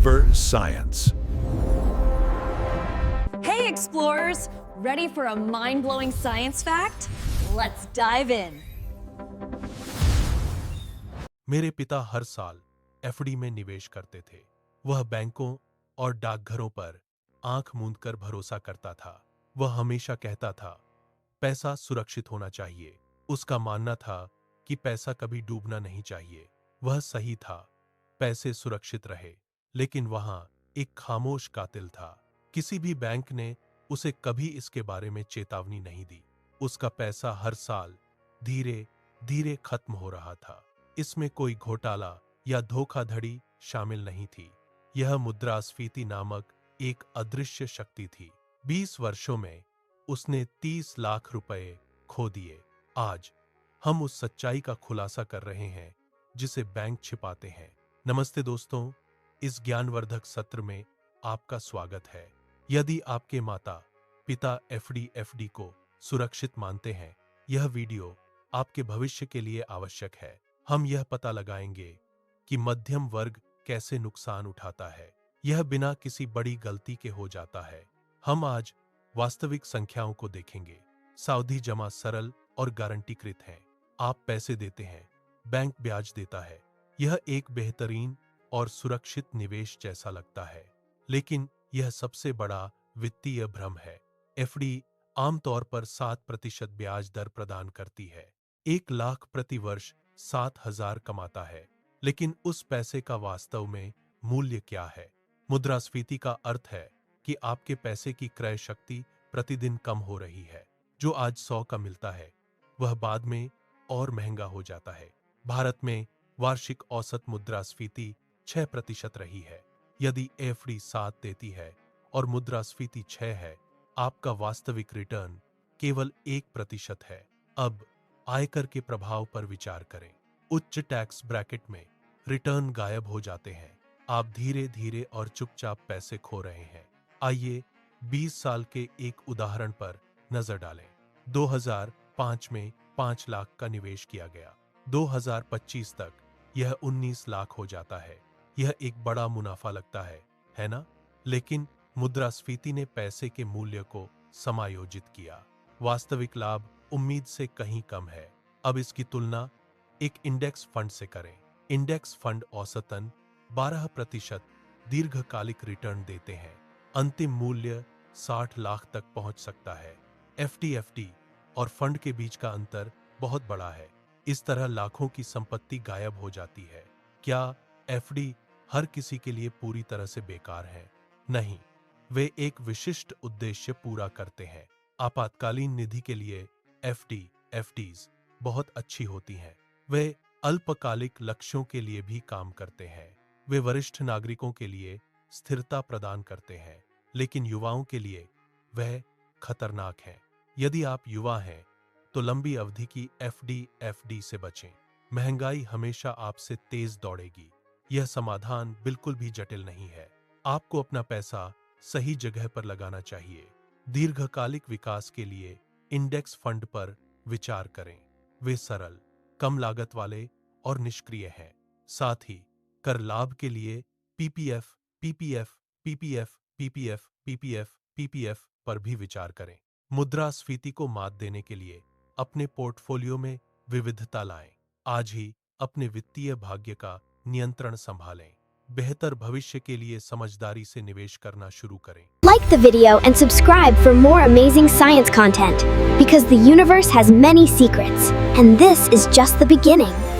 Discover science. Hey explorers, ready for a mind-blowing science fact? Let's dive in. मेरे पिता हर साल FD में निवेश करते थे। वह बैंकों और डाकघरों पर आंख मूंदकर भरोसा करता था। वह हमेशा कहता था, पैसा सुरक्षित होना चाहिए। उसका मानना था कि पैसा कभी डूबना नहीं चाहिए। वह सही था, पैसे सुरक्षित रहे, लेकिन वहां एक खामोश कातिल था। किसी भी बैंक ने उसे कभी इसके बारे में चेतावनी नहीं दी। उसका पैसा हर साल धीरे धीरे खत्म हो रहा था। इसमें कोई घोटाला या धोखाधड़ी शामिल नहीं थी। यह मुद्रास्फीति नामक एक अदृश्य शक्ति थी। 20 वर्षों में उसने 30 लाख रुपए खो दिए। आज हम उस सच्चाई का खुलासा कर रहे हैं जिसे बैंक छिपाते हैं। नमस्ते दोस्तों, इस ज्ञानवर्धक सत्र में आपका स्वागत है। यदि आपके माता पिता एफडी को सुरक्षित मानते हैं, यह वीडियो आपके भविष्य के लिए आवश्यक है। हम यह पता लगाएंगे कि मध्यम वर्ग कैसे नुकसान उठाता है। यह बिना किसी बड़ी गलती के हो जाता है। हम आज वास्तविक संख्याओं को देखेंगे। सावधि जमा सरल और गारंटीकृत है। आप पैसे देते हैं, बैंक ब्याज देता है। यह एक बेहतरीन और सुरक्षित निवेश जैसा लगता है, लेकिन यह सबसे बड़ा वित्तीय भ्रम है। एफडी आमतौर पर 7% ब्याज दर प्रदान करती है। 1 लाख प्रति वर्ष 7,000 कमाता है, लेकिन उस पैसे का वास्तव में मूल्य क्या है? मुद्रास्फीति का अर्थ है कि आपके पैसे की क्रय शक्ति प्रतिदिन कम हो रही है। जो आज 100 का मिलता है, वह बाद में और महंगा हो जाता है। भारत में वार्षिक औसत मुद्रास्फीति 6% रही है। यदि एफडी 7 देती है और मुद्रास्फीति 6 है, आपका वास्तविक रिटर्न केवल 1% है। अब आयकर के प्रभाव पर विचार करें। उच्च टैक्स ब्रैकेट में रिटर्न गायब हो जाते हैं। आप धीरे धीरे और चुपचाप पैसे खो रहे हैं। आइए 20 साल के एक उदाहरण पर नजर डालें। 2005 में 5 लाख का निवेश किया गया। 2025 तक यह 19 लाख हो जाता है। यह एक बड़ा मुनाफा लगता है ना? लेकिन मुद्रास्फीति ने पैसे के मूल्य को समायोजित किया। वास्तविक लाभ उम्मीद से कहीं कम है। अब इसकी तुलना एक इंडेक्स फंड से करें। इंडेक्स फंड औसतन 12% दीर्घकालिक रिटर्न देते हैं। अंतिम मूल्य 60 लाख तक पहुंच सकता है। एफडी और फंड के बीच का अंतर बहुत बड़ा है। इस तरह लाखों की संपत्ति गायब हो जाती है। क्या एफडी हर किसी के लिए पूरी तरह से बेकार है? नहीं, वे एक विशिष्ट उद्देश्य पूरा करते हैं। आपातकालीन निधि के लिए एफडीज बहुत अच्छी होती हैं। वे अल्पकालिक लक्ष्यों के लिए भी काम करते हैं। वे वरिष्ठ नागरिकों के लिए स्थिरता प्रदान करते हैं, लेकिन युवाओं के लिए वह खतरनाक है। यदि आप युवा हैं तो लंबी अवधि की एफडी से बचें। महंगाई हमेशा आपसे तेज दौड़ेगी। यह समाधान बिल्कुल भी जटिल नहीं है। आपको अपना पैसा सही जगह पर लगाना चाहिए। दीर्घकालिक विकास के लिए इंडेक्स फंड पर विचार करें। वे सरल, कम लागत वाले और निष्क्रिय हैं। साथ ही कर लाभ के लिए पीपीएफ पर भी विचार करें। मुद्रास्फीति को मात देने के लिए अपने पोर्टफोलियो में विविधता लाएं। आज ही अपने वित्तीय भाग्य का नियंत्रण संभालें। बेहतर भविष्य के लिए समझदारी से निवेश करना शुरू करें। Like the video and subscribe for more amazing science content, because the universe has many secrets, and this is just the beginning.